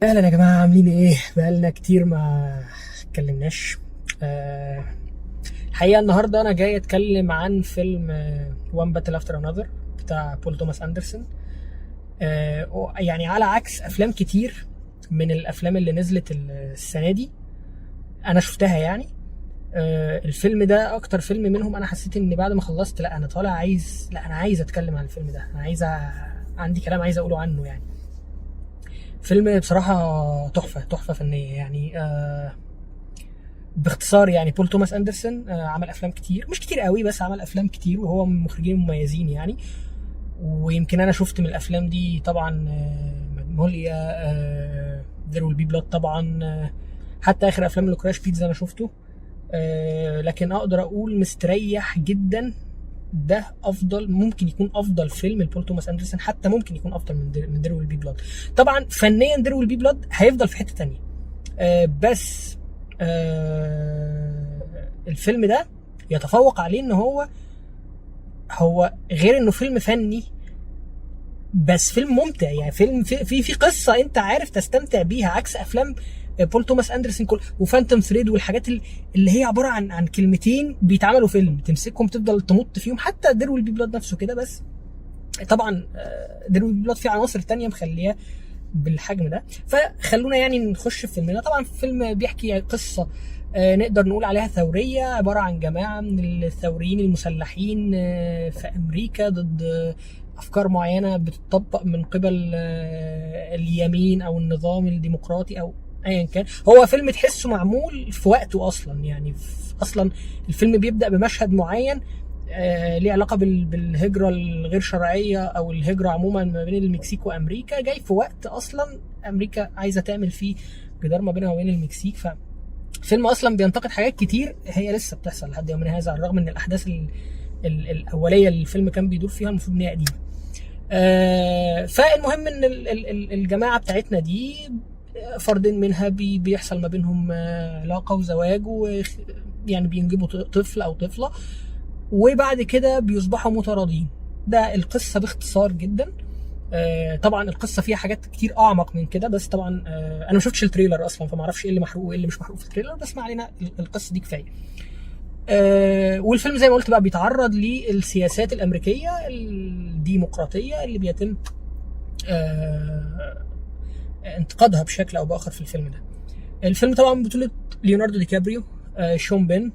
اهلا يا جماعه، عاملين ايه؟ بقالنا كتير ما اتكلمناش. الحقيقه النهارده انا جاي اتكلم عن فيلم وان باتل افتر انذر بتاع بول توماس اندرسون. يعني على عكس افلام كتير من الافلام اللي نزلت السنه دي انا شفتها يعني. الفيلم ده اكتر فيلم منهم انا حسيت ان بعد ما خلصت لا انا طالع انا عايز اتكلم عن الفيلم ده، انا عندي كلام عايز اقوله عنه يعني. فيلم بصراحة تحفة فنية يعني. باختصار يعني بول توماس أندرسون عمل أفلام كتير، مش كتير قوي بس عمل أفلام كتير، وهو من المخرجين المميزين يعني. ويمكن أنا شفت من الأفلام دي طبعا ماجنوليا، There Will Be Blood طبعا، حتى آخر أفلام لوكراش بيتزا أنا شفته. لكن أقدر أقول مستريح جدا ده افضل، ممكن يكون افضل فيلم لبول توماس اندرسون، حتى ممكن يكون افضل من دير ويل بي بلاد. طبعا فنيا دير ويل بي بلاد هيفضل في حته تانية. بس الفيلم ده يتفوق عليه ان هو غير انه فيلم فني، بس فيلم ممتع يعني. فيلم في قصه انت عارف تستمتع بيها، عكس افلام بول توماس اندرسون وفانتوم ثريد والحاجات اللي هي عباره عن كلمتين بيتعملوا فيلم تمسكهم تفضل تمط فيهم. حتى دير ويل بي بلاد نفسه كده، بس طبعا دير ويل بي بلاد فيه عناصر تانية مخليه بالحجم ده. فخلونا يعني نخش في فيلمنا. طبعا فيلم بيحكي قصه نقدر نقول عليها ثوريه، عباره عن جماعه من الثوريين المسلحين في امريكا ضد افكار معينه بتطبق من قبل اليمين او النظام الديمقراطي او ايا كان. هو فيلم تحسه معمول في وقته اصلا يعني. اصلا الفيلم بيبدا بمشهد معين ليه علاقه بالهجره الغير شرعيه او الهجره عموما ما بين المكسيك وامريكا، جاي في وقت اصلا امريكا عايزه تعمل فيه جدار ما بينها وبين المكسيك. فيلم اصلا بينتقد حاجات كتير هي لسه بتحصل لحد يومنا هذا، على الرغم ان الاحداث الاوليه اللي الفيلم كان بيدور فيها المفروض ان هي قديمه. فالمهم ان الجماعه بتاعتنا دي فردين منها بيحصل ما بينهم علاقه وزواج، ويعني بينجبوا طفل او طفله، وبعد كده بيصبحوا متراضين. ده القصه باختصار جدا. طبعا القصه فيها حاجات كتير اعمق من كده، بس طبعا انا ما شفتش التريلر اصلا فما اعرفش ايه اللي محروق وايه اللي مش محروق في التريلر، بس ما علينا، القصه دي كفايه. والفيلم زي ما قلت بقى بيتعرض للسياسات الامريكيه الديمقراطيه اللي بيتم انتقادها بشكل او باخر في الفيلم ده. الفيلم طبعا بطوله ليوناردو دي كابريو، شون بين،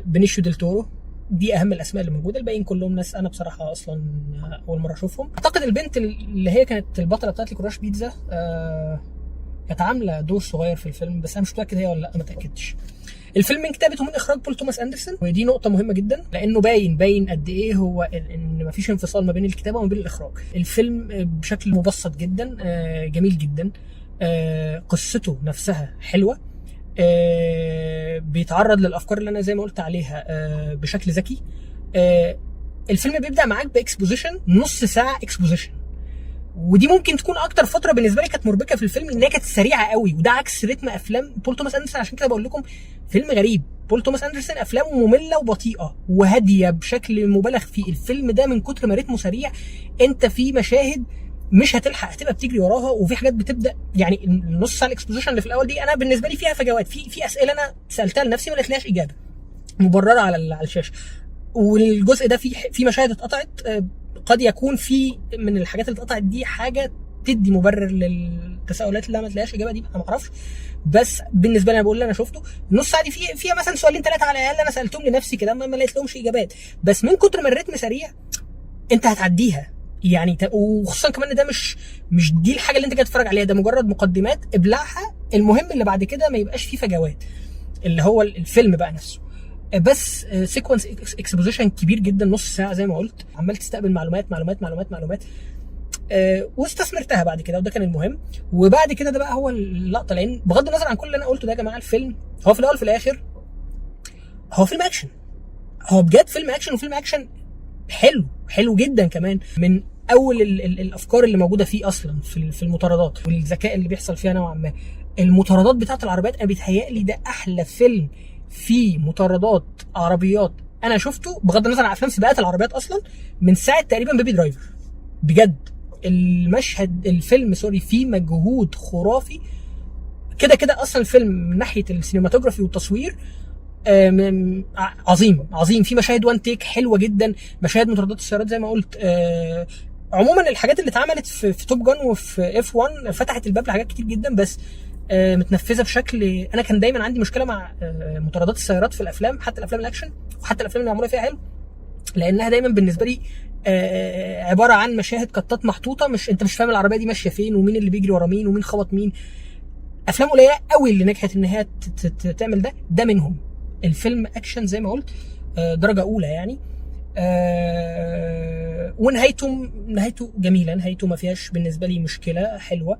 بنيشيو ديل تورو. دي اهم الاسماء اللي موجوده، الباقيين كلهم ناس انا بصراحه اصلا اول مره اشوفهم. اعتقد البنت اللي هي كانت البطله بتاعت لكراش بيتزا كانت عامله دور صغير في الفيلم، بس انا مش متاكد هي ولا لا، ما اتاكدتش. الفيلم من كتابه ومن اخراج بول توماس اندرسون، ودي نقطه مهمه جدا لانه باين قد ايه هو ان مفيش انفصال ما بين الكتابه وما بين الاخراج. الفيلم بشكل مبسط جدا جميل جدا. قصته نفسها حلوه، بيتعرض للافكار اللي انا زي ما قلت عليها بشكل ذكي. الفيلم بيبدا معاك باكسبوزيشن، نص ساعه اكسبوزيشن، ودي ممكن تكون اكتر فتره بالنسبه لي كانت مربكه في الفيلم، انها كانت سريعه قوي، وده عكس رتم افلام بول توماس اندرسون. عشان كده بقول لكم فيلم غريب. بول توماس اندرسون افلامه ممله وبطيئه وهاديه بشكل مبالغ فيه. الفيلم ده من كتر ما رتمه سريع انت في مشاهد مش هتلحق، هتبقى بتجري وراها، وفي حاجات بتبدا يعني النص ساعه الاكسبوزيشن اللي في الاول دي انا بالنسبه لي فيها فجوات، في اسئله انا سالتها لنفسي ما لقيتلهاش اجابه مبرره على الشاشه. والجزء ده في مشاهد اتقطعت، قد يكون في من الحاجات اللي اتقطعت دي حاجه تدي مبرر للتساؤلات اللي ما تلاقيش اجابه، دي انا ما اعرفش. بس بالنسبه لي انا بقول اللي انا شفته النص ساعه دي فيها مثلا سؤالين ثلاثه على الاقل انا سالتهم لنفسي كده ما لقيت لهمش اجابات، بس من كتر ما الريتم سريع انت هتعديها يعني. وخصوصا كمان ان ده مش دي الحاجه اللي انت جاي تتفرج عليها، ده مجرد مقدمات ابلعها، المهم اللي بعد كده ما يبقاش فيه فجوات اللي هو الفيلم بقى نفسه. بس سيكونس اكسبوزيشن كبير جدا، نص ساعه زي ما قلت، عمال تستقبل معلومات معلومات معلومات معلومات، واستثمرتها بعد كده، وده كان المهم. وبعد كده ده بقى هو اللقطه، لان بغض النظر عن كل اللي انا قلته ده يا جماعه، الفيلم هو في الاول وفي الاخر هو فيلم اكشن. هو بجد فيلم اكشن، وفيلم اكشن حلو جدا كمان. من اول الافكار اللي موجوده فيه اصلا في المطاردات والذكاء اللي بيحصل فيها نوعا ما. المطاردات بتاعت العربيات انا بيتهيألي ده احلى فيلم فيه مطاردات عربيات انا شفته، بغض النظر عن افلام سباقات العربيات اصلا، من ساعه تقريبا بيبي درايفر. بجد الفيلم فيه مجهود خرافي كده كده. اصلا الفيلم من ناحيه السينماتوجرافي والتصوير عظيم. في مشاهد وان تيك حلوه جدا، مشاهد مطاردات السيارات زي ما قلت. عموما الحاجات اللي اتعملت في توب جان وفي اف 1 فتحت الباب لحاجات كتير جدا، بس متنفذه بشكل. انا كان دايما عندي مشكله مع مطاردات السيارات في الافلام، حتى الافلام الاكشن وحتى الافلام اللي معموله فيها حلو، لانها دايما بالنسبه لي عباره عن مشاهد قطات محطوطه، انت مش فاهم العربيه دي ماشيه فين ومين اللي بيجري ورا مين ومين خبط مين. افلام قليله قوي اللي نجحت ان هي تعمل ده منهم. الفيلم اكشن زي ما قلت درجه اولى يعني. ونهايته جميله، نهايته ما فيهاش بالنسبه لي مشكله، حلوه.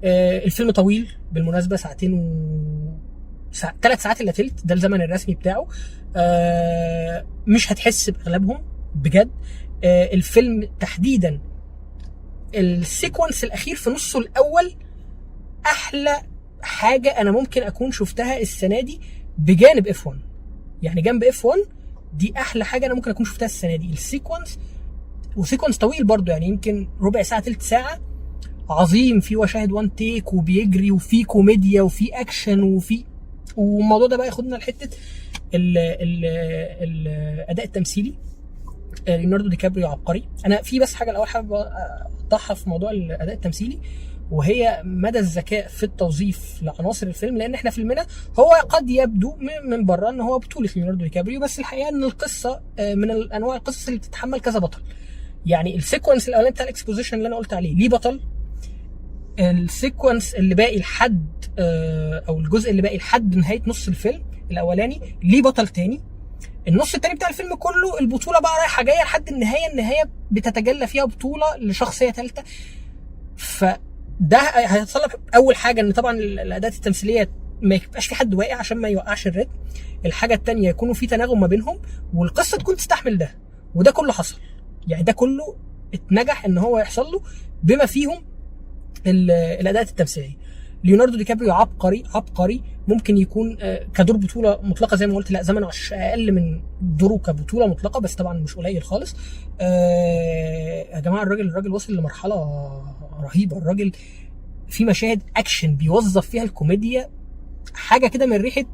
الفيلم طويل بالمناسبه، 3 ساعات الا تلت، ده الزمن الرسمي بتاعه. مش هتحس باغلبهم بجد. الفيلم تحديدا السيكونس الاخير في نصه الاول احلى حاجه انا ممكن اكون شفتها السنه دي بجانب اف 1. يعني جنب اف 1 دي احلى حاجه انا ممكن اكون شفتها السنه دي، السيكونس. وسيكونس طويل برضو، يعني يمكن ربع ساعه تلت ساعه، عظيم. في مشاهد وان تيك وبيجري وفي كوميديا وفي اكشن والموضوع ده بقى ياخدنا لحته الاداء التمثيلي. ليوناردو دي كابريو عبقري. انا في بس حاجه الاول حابب اوضحها في موضوع الاداء التمثيلي، وهي مدى الذكاء في التوظيف لعناصر الفيلم. لان احنا فيلمنا هو قد يبدو من بره ان هو بطوله ليوناردو دي كابريو، بس الحقيقه ان القصه من انواع القصص اللي بتتحمل كذا بطل. يعني السيكونس الاولاني بتاع الاكسبوزيشن اللي انا قلت عليه ليه بطل، السيكونس اللي باقي لحد او الجزء اللي باقي لحد نهايه نص الفيلم الاولاني ليه بطل تاني. النص التاني بتاع الفيلم كله البطوله بقى رايحه جايه لحد النهايه بتتجلى فيها بطوله لشخصيه ثالثه. فده هيتطلب اول حاجه ان طبعا الاداءات التمثيليه ما يبقاش في حد واقع عشان ما يوقعش الريتم. الحاجه الثانيه يكونوا في تناغم ما بينهم، والقصه تكون تستحمل ده، وده كله حصل. يعني ده كله اتنجح ان هو يحصل له بما فيهم الاداءات التمثيليه. ليوناردو دي كابريو عبقري. ممكن يكون كدور بطوله مطلقه زي ما قلت لا زمنه اقل من دوره كبطوله مطلقه، بس طبعا مش قليل خالص. يا جماعه الراجل وصل لمرحله رهيبه. الراجل في مشاهد اكشن بيوظف فيها الكوميديا، حاجه كده من ريحه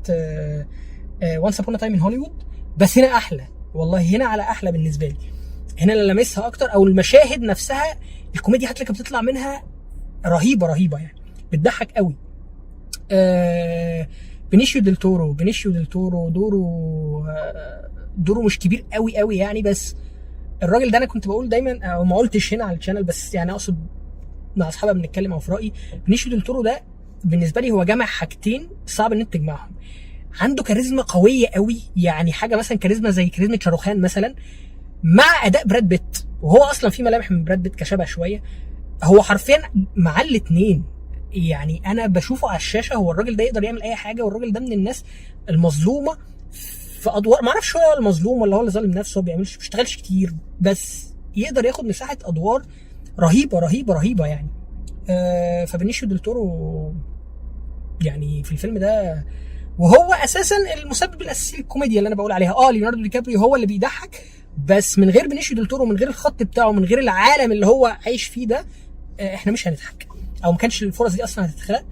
وانس ابون تايم ان هوليوود، بس هنا احلى والله، هنا على احلى بالنسبه لي. هنا اللي لمسها اكتر، او المشاهد نفسها الكوميديا حتى اللي بتطلع منها رهيبه يعني، بتضحك قوي. بينيشيو ديل تورو دوره مش كبير قوي يعني، بس الراجل ده انا كنت بقول دايما، او ما قلتش هنا على الشانل، بس يعني اقصد مع اصحابي بنتكلم او في رايي، بينيشيو ديل تورو ده بالنسبه لي هو جمع حاجتين صعب ان انت تجمعهم. عنده كاريزما قويه قوي، يعني حاجه مثلا كاريزما زي كاريزما شاروخان مثلا، مع اداء براد بيت، وهو اصلا في ملامح من براد بيت كشبه شويه. هو حرفيا مع الاثنين، يعني انا بشوفه على الشاشه، هو الراجل ده يقدر يعمل اي حاجه، والراجل ده من الناس المظلومه في ادوار، ما اعرفش هو المظلوم ولا هو اللي ظالم نفسه، هو بيشتغلش كتير، بس يقدر ياخد مساحه ادوار رهيبه يعني. فبنيشيو ديل تورو يعني في الفيلم ده، وهو اساسا المسبب الاساسي للكوميديا اللي انا بقول عليها. ليوناردو دي كابريو هو اللي بيضحك، بس من غير بنيشيو ديل تورو، من غير الخط بتاعه، من غير العالم اللي هو عايش فيه ده، احنا مش هنضحك، او ما كانش الفرص دي اصلا هتتخلق.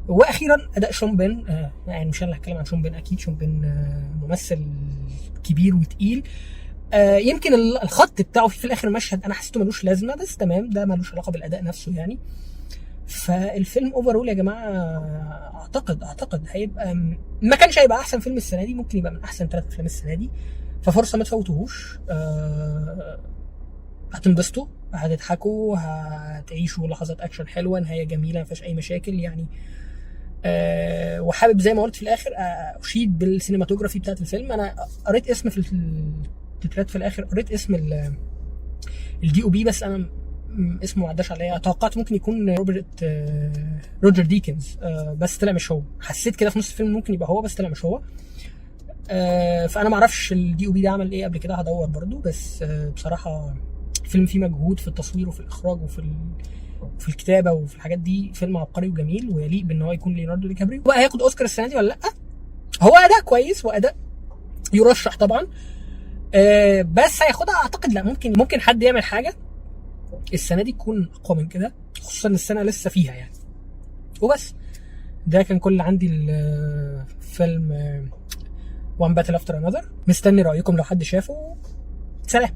واخيرا اداء شون بين، يعني مش انا اللي هتكلم عن شون بين، اكيد شون بين ممثل كبير وتقيل. يمكن الخط بتاعه في الاخر مشهد انا حسيته ملوش لازمه، بس تمام، ده ملوش علاقه بالاداء نفسه يعني. فالفيلم اوفرول يا جماعه اعتقد هيبقى، ما كانش هيبقى احسن فيلم السنه دي، ممكن يبقى من احسن 3 افلام السنه دي. ففرصه ما تفوتوهوش. هتنبسطوا، هتضحكوا، هتعيشوا لحظات اكشن حلوه، نهايه جميله ما فيهاش اي مشاكل يعني. وحابب زي ما قلت في الاخر اشيد بالسينماتوجرافي بتاعت الفيلم. انا قريت اسم في التترات في الاخر، قريت اسم الدي او بي، بس انا اسمه ما عداش عليا. توقعت ممكن يكون روجر ديكنز، بس طلع مش هو. حسيت كده في نص الفيلم ممكن يبقى هو، بس طلع مش هو. فانا ما اعرفش الدي او بي ده عمل ايه قبل كده، هدور برضو. بس بصراحه فيلم فيه مجهود في التصوير وفي الاخراج وفي الكتابه وفي الحاجات دي. فيلم عبقري وجميل، ويليق بان هو يكون ليوناردو دي كابريو. بقى هياخد اوسكار السنه دي ولا لا؟ هو اداء كويس واداء يرشح طبعا، بس هياخدها اعتقد لا. ممكن حد يعمل حاجه السنه دي تكون اقوى من كده، خصوصا ان السنه لسه فيها يعني. وبس ده كان كل عندي الفيلم وان باتل افتر انذر. مستني رايكم لو حد شافه. سلام.